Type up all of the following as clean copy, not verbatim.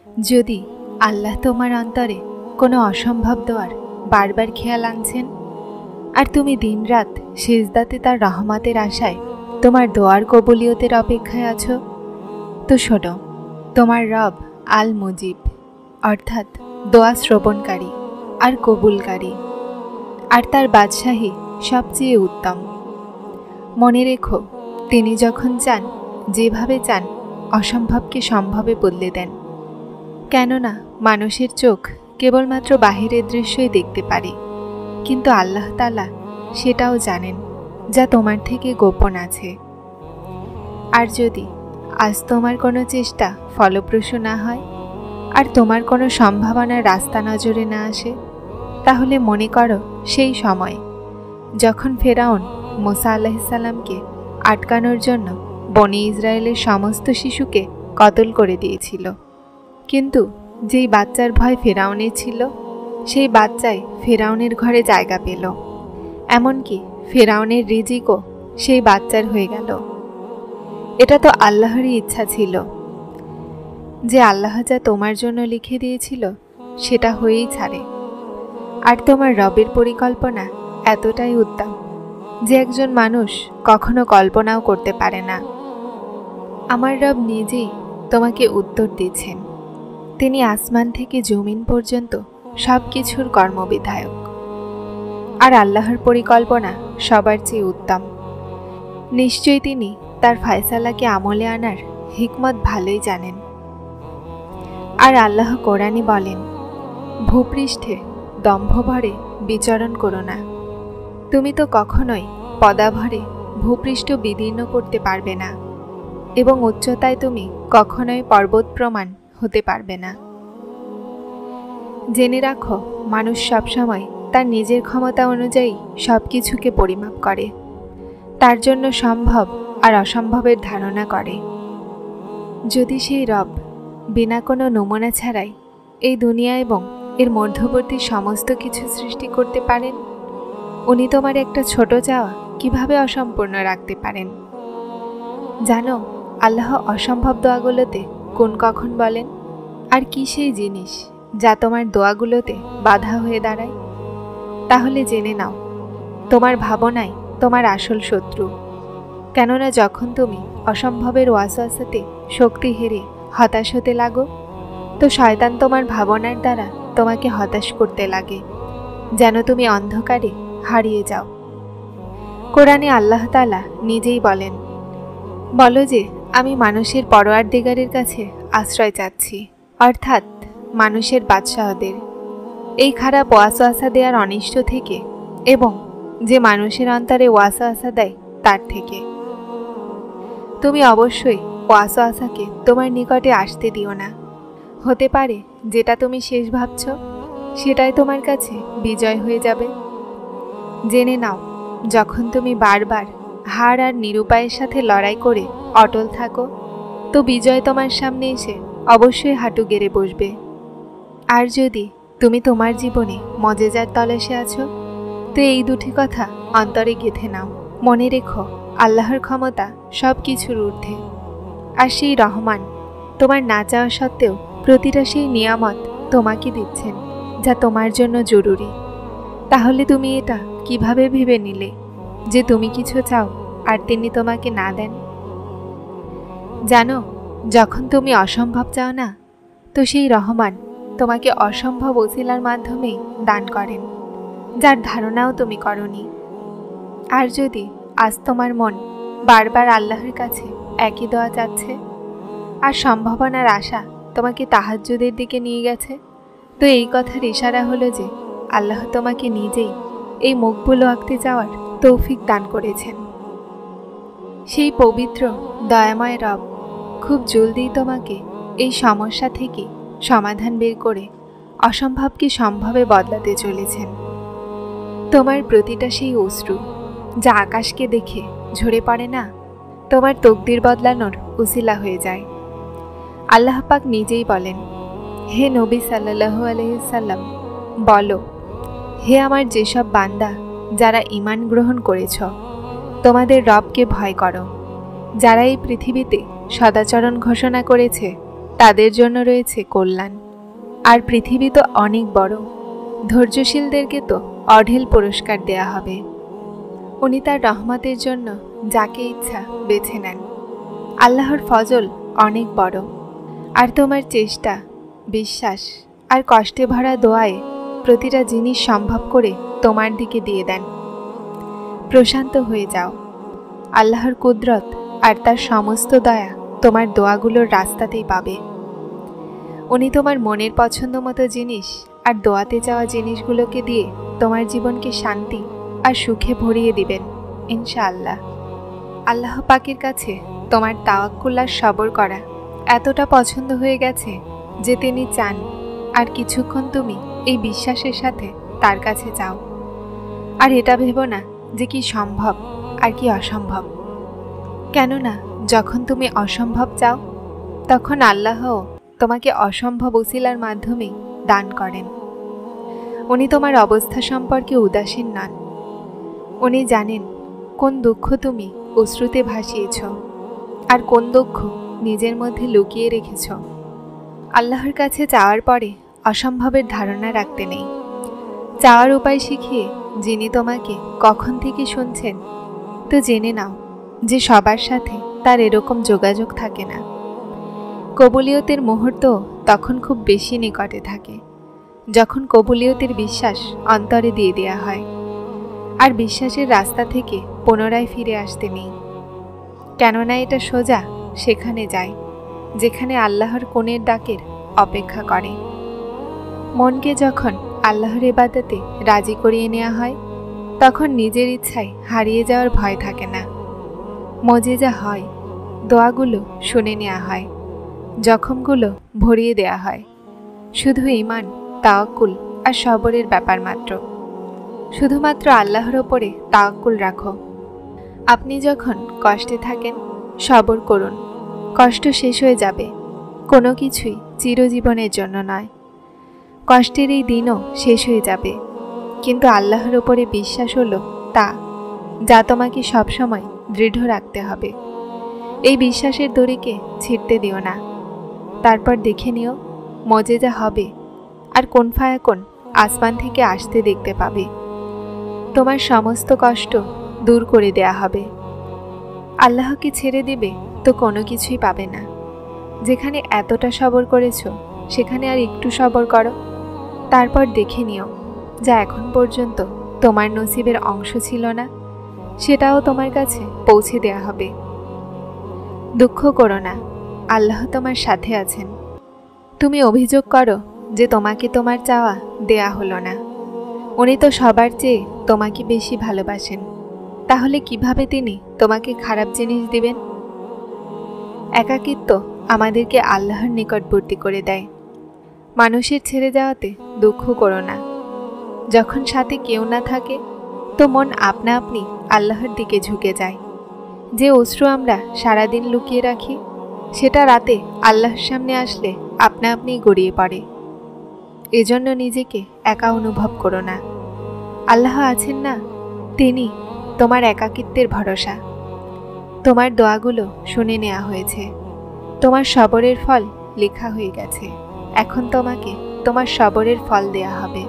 যদি আল্লাহ তোমার অন্তরে কোনো অসম্ভব দোয়ার বারবার খেয়াল আনছেন, আর তুমি দিনরাত সিজদাতে তার রহমতের আশায় তোমার দোয়ার কবুলিয়তের অপেক্ষায় আছো, তো শোনো, তোমার রব আল মুজিব, অর্থাৎ দোয়া শ্রবণকারী আর কবুলকারী, আর তার বাদশাহী সবচেয়ে উত্তম। মনে রেখো, তিনি যখন চান, যেভাবে চান, অসম্ভবকে সম্ভবে বদলে দেন। কেননা মানুষের চোখ কেবলমাত্র বাহিরের দৃশ্যই দেখতে পারে, কিন্তু আল্লাহ তাআলা সেটাও জানেন যা তোমার থেকে গোপন আছে। আর যদি আজ তোমার কোনো চেষ্টা ফলপ্রসূ না হয়, আর তোমার কোনো সম্ভাবনার রাস্তা নজরে না আসে, তাহলে মনে করো সেই সময় যখন ফেরাউন মুসা আলাইহিস সালামকে আটকানোর জন্য বনি ইসরায়েলের সমস্ত শিশুকে কতল করে দিয়েছিল, কিন্তু যেই বাচ্চার ভয় ফেরাউনের ছিল, সেই বাচ্চাই ফেরাউনের ঘরে জায়গা পেল। এমনকি ফেরাউনের রিজিকও সেই বাচ্চার হয়ে গেল। এটা তো আল্লাহরই ইচ্ছা ছিল যে আল্লাহ যা তোমার জন্য লিখে দিয়েছিল সেটা হয়েই ছাড়ে। আর তোমার রবের পরিকল্পনা এতটাই উত্তম যে একজন মানুষ কখনো কল্পনাও করতে পারে না। আমার রব নিজেই তোমাকে উত্তর দিচ্ছেন। তিনি আসমান থেকে জমিন পর্যন্ত সব কিছুর কর্মবিধায়ক, আর আল্লাহর পরিকল্পনা সবার চেয়ে উত্তম। নিশ্চয়ই তিনি তার ফায়সালাকে আমলে আনার হিকমত ভালোই জানেন। আর আল্লাহ কোরআনে বলেন, ভূপৃষ্ঠে দম্ভভরে বিচরণ করো না। তুমি তো কখনোই পদাভরে ভূপৃষ্ঠ বিদীর্ণ করতে পারবে না, এবং উচ্চতায় তুমি কখনোই পর্বত প্রমাণ হতে পারবে না। জেনে রাখো, মানুষ সবসময় তার নিজের ক্ষমতা অনুযায়ী সব কিছুকে পরিমাপ করে, তার জন্য সম্ভব আর অসম্ভবের ধারণা করে। যদি সেই রব বিনা কোনো নমুনা ছাড়াই এই দুনিয়া এবং এর মধ্যবর্তী সমস্ত কিছু সৃষ্টি করতে পারেন, উনি তোমার একটা ছোট চাওয়া কিভাবে অসম্পূর্ণ রাখতে পারেন? জানো আল্লাহ অসম্ভব দোয়াগুলোতে কোন কখন বলেন, আর কি সেই জিনিস যা তোমার দোয়াগুলোতে বাধা হয়ে দাঁড়ায়? তাহলে জেনে নাও, তোমার ভাবনাই তোমার আসল শত্রু। কেননা যখন তুমি অসম্ভবের ওয়াসওয়াসাতে শক্তি হেরে হতাশ হতে লাগো, তো শয়তান তোমার ভাবনার দ্বারা তোমাকে হতাশ করতে লাগে, যেন তুমি অন্ধকারে হারিয়ে যাও। কোরআনে আল্লাহ তাআলা নিজেই বলেন, বলো যে আমি মানুষের পরওয়ারদিগারের কাছে আশ্রয় চাচ্ছি, অর্থাৎ মানুষের বাদশাহদের এই খারাপ ওয়াসওয়াসা দেওয়ার অনিষ্ট থেকে, এবং যে মানুষের অন্তরে ওয়াসওয়াসা দেয় তার থেকে। তুমি অবশ্যই ওয়াসওয়াসাকে তোমার নিকটে আসতে দিও না। হতে পারে যেটা তুমি শেষ ভাবছ সেটাই তোমার কাছে বিজয় হয়ে যাবে। জেনে নাও, যখন তুমি বারবার হার আর নিরুপায়ের সাথে লড়াই করে অটল থাকো, তো বিজয় তোমার সামনে এসে অবশ্যই হাঁটু গেড়ে বসবে। আর যদি তুমি তোমার জীবনে মজেজার তলাশে আছো, তো এই দুটি কথা অন্তরে গেঁথে নাও। মনে রেখো, আল্লাহর ক্ষমতা সব কিছুর ঊর্ধ্বে, আর সেই রহমান তোমার না চাওয়া সত্ত্বেও প্রতিটা সেই নিয়ামত তোমাকে দিচ্ছেন যা তোমার জন্য জরুরি। তাহলে তুমি এটা কিভাবে ভেবে নিলে যে তুমি কিছু চাও আর তিনি তোমাকে না দেন? জানো, যখন তুমি অসম্ভব চাও না, তো সেই রহমান তোমাকে অসম্ভব ওসিলার মাধ্যমেই দান করেন, যার ধারণাও তুমি করনি। আর যদি আজ তোমার মন বারবার আল্লাহর কাছে একই দোয়া চাচ্ছে, আর সম্ভাবনার আশা তোমাকে তাহাজ্জুদের দিকে নিয়ে গেছে, তো এই কথার ইশারা হলো যে আল্লাহ তোমাকে নিজেই এই মকবুল ওয়াক্তে যাওয়ার তৌফিক দান করেছেন। সেই পবিত্র দয়াময় রব খুব জলদি তোমাকে এই সমস্যা থেকে সমাধান বের করে অসম্ভবকে সম্ভবে বদলাতে চলেছেন। তোমার প্রতিটা সেই অশ্রু যা আকাশকে দেখে ঝরে পড়ে না, তোমার তকদির বদলানোর উসিলা হয়ে যায়। আল্লাহ পাক নিজেই বলেন, হে নবী সাল্লাল্লাহু আলাইহি সাল্লাম, বলো, হে আমার যেসব বান্দা যারা ঈমান গ্রহণ করেছ, তোমাদের রবকে ভয় করো। যারা এই পৃথিবীতে সদাচরণ ঘোষণা করেছে তাদের জন্য রয়েছে কল্যাণ। আর পৃথিবী তো অনেক বড়, ধৈর্যশীলদেরকে তো অঢেল পুরস্কার দেয়া হবে। উনি তার রহমতের জন্য যাকে ইচ্ছা বেছে নেন। আল্লাহর ফজল অনেক বড়। আর তোমার চেষ্টা, বিশ্বাস আর কষ্টে ভরা দোয়ায় প্রতিটা জিনিস সম্ভব করে তোমার দিকে দিয়ে দেন। প্রশান্ত হয়ে যাও। আল্লাহর কুদরত আর তার সমস্ত দয়া তোমার দোয়াগুলোর রাস্তাতেই পাবে। উনি তোমার মনের পছন্দ মতো জিনিস আর দোয়াতে চাওয়া জিনিসগুলোকে দিয়ে তোমার জীবনকে শান্তি আর সুখে ভরিয়ে দিবেন ইনশাআল্লাহ। আল্লাহ পাকের কাছে তোমার তাওয়াক্কুল আর সবর করা এতটা পছন্দ হয়ে গেছে যে তিনি চান আর কিছুক্ষণ তুমি এই বিশ্বাসের সাথে তার কাছে যাও। আর এটা ভেবো না যে কি সম্ভব আর কি অসম্ভব, কেননা যখন তুমি অসম্ভব চাও তখন আল্লাহও তোমাকে অসম্ভব উসিলার মাধ্যমেই দান করেন। উনি তোমার অবস্থা সম্পর্কে উদাসীন নন। উনি জানেন কোন দুঃখ তুমি অশ্রুতে ভাসিয়েছ আর কোন দুঃখ নিজের মধ্যে লুকিয়ে রেখেছ। আল্লাহর কাছে চাওয়ার পরে অসম্ভবের ধারণা রাখতে নেই। চাওয়ার উপায় শিখিয়ে যিনি তোমাকে কখন থেকে শুনছেন তো জেনে নাও যে সবার সাথে তার এরকম যোগাযোগ থাকে না। কবুলিয়তের মুহূর্ত তখন খুব বেশি নিকটে থাকে যখন কবুলিয়তের বিশ্বাস অন্তরে দিয়ে দেয়া হয় আর বিশ্বাসের রাস্তা থেকে পুনরায় ফিরে আসতে নেই। কেননা এটা সোজা সেখানে যায় যেখানে আল্লাহর কোণের ডাকের অপেক্ষা করে। মনকে যখন আল্লাহর ইবাদতে রাজি করিয়ে নেওয়া হয় তখন নিজের ইচ্ছায় হারিয়ে যাওয়ার ভয় থাকে না। মজিজা হয়, দোয়াগুলো শুনে নেওয়া হয়, জখমগুলো ভরিয়ে দেয়া হয়। শুধু ঈমান, তাওয়াক্কুল আর সবরের ব্যাপার মাত্র। শুধুমাত্র আল্লাহর ওপরে তাওয়াক্কুল রাখো। আপনি যখন কষ্টে থাকেন সবর করুন। কষ্ট শেষ হয়ে যাবে, কোনো কিছুই চিরজীবনের জন্য নয়। কষ্টের এই দিনও শেষ হয়ে যাবে, কিন্তু আল্লাহর ওপরে বিশ্বাস হলো তা যা তোমাকে সবসময় দৃঢ় রাখতে হবে। এই বিশ্বাসের দড়িকে ছিঁড়তে দিও না। তারপর দেখে নিও মজেজা হবে আর কোন ফায়াকুন আসমান থেকে আসতে দেখতে পাবে। তোমার সমস্ত কষ্ট দূর করে দেয়া হবে। আল্লাহকে ছেড়ে দিবে তো কোনো কিছুই পাবে না। যেখানে এতটা সবর করেছ সেখানে আর একটু সবর করো। তারপর দেখে নিও যা এখন পর্যন্ত তোমার নসিবের অংশ ছিল না সেটাও তোমার কাছে পৌঁছে দেয়া হবে। দুঃখ করো না, আল্লাহ তোমার সাথে আছেন। তুমি অভিযোগ করো যে তোমাকে তোমার চাওয়া দেয়া হলো না। উনি তো সবার চেয়ে তোমাকে বেশি ভালোবাসেন, তাহলে কিভাবে তিনি তোমাকে খারাপ জিনিস দিবেন? একাকিত্ব আমাদেরকে আল্লাহর নিকটবর্তী করে দেয়। মানুষের ছেড়ে যাওয়াতে দুঃখ করো না। যখন সাথে কেউ না থাকে তো মন আপনা আপনি আল্লাহর দিকে ঝুঁকে যায়। যে অশ্রু আমরা সারাদিন লুকিয়ে রাখি সেটা রাতে আল্লাহর সামনে আসলে আপনা আপনি গড়িয়ে পড়ে। এজন্য নিজেকে একা অনুভব করো না। আল্লাহ আছেন না, তিনি তোমার একাকিত্বের ভরসা। তোমার দোয়াগুলো শুনে নেওয়া হয়েছে, তোমার সবরের ফল লেখা হয়ে গেছে। এখন তোমাকে তোমার সবরের ফল দেয়া হবে।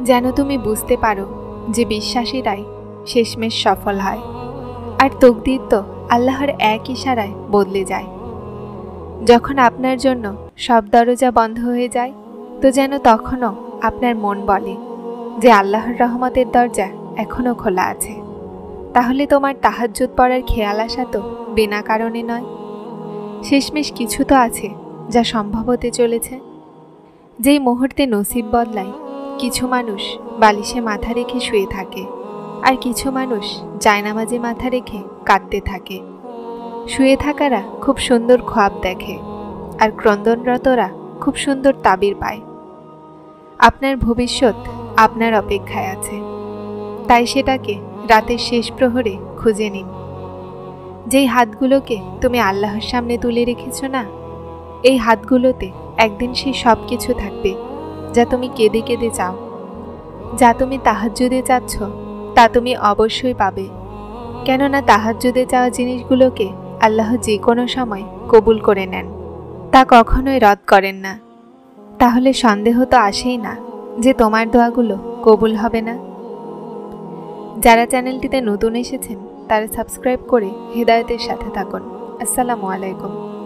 যেন তুমি বুঝতে পারো যে বিশ্বাসীরাই শেষমেশ সফল হয়। আর তকদির তো আল্লাহর এক ইশারায় বদলে যায়। যখন আপনার জন্য সব দরজা বন্ধ হয়ে যায় তো যেন তখনও আপনার মন বলে যে আল্লাহর রহমতের দরজা এখনও খোলা আছে। তাহলে তোমার তাহাজ্জুদ পড়ার খেয়াল আসা তো বিনা কারণে নয়। শেষমেশ কিছু তো আছে যা সম্ভব হতে চলেছে। যেই মুহূর্তে নসিব বদলায়, কিছু মানুষ বালিশে মাথা রেখে শুয়ে থাকে আর কিছু মানুষ জায়নামাজে মাথা রেখে কাঁদতে থাকে। শুয়ে থাকারা খুব সুন্দর খ্বাব দেখে আর ক্রন্দনরতরা খুব সুন্দর তাবির পায়। আপনার ভবিষ্যৎ আপনার অপেক্ষায় আছে, তাই সেটাকে রাতের শেষ প্রহরে খুঁজে নিন। যেই হাতগুলোকে তুমি আল্লাহর সামনে তুলে রেখেছ না, এই হাতগুলোতে একদিন সেই সব কিছু থাকবে যা তুমি কেঁদে কেঁদে চাও। যা তুমি তাহাজ্জুদে চাচ্ছ তা তুমি অবশ্যই পাবে, কেননা তাহাজ্জুদে চাওয়া জিনিসগুলোকে আল্লাহ যে কোনো সময় কবুল করে নেন। তা কখনোই রদ করেন না। তাহলে সন্দেহ তো আসেই না যে তোমার দোয়াগুলো কবুল হবে না। যারা চ্যানেলটিতে নতুন এসেছেন তারা সাবস্ক্রাইব করে হেদায়েতের সাথে থাকুন। আসসালামু আলাইকুম।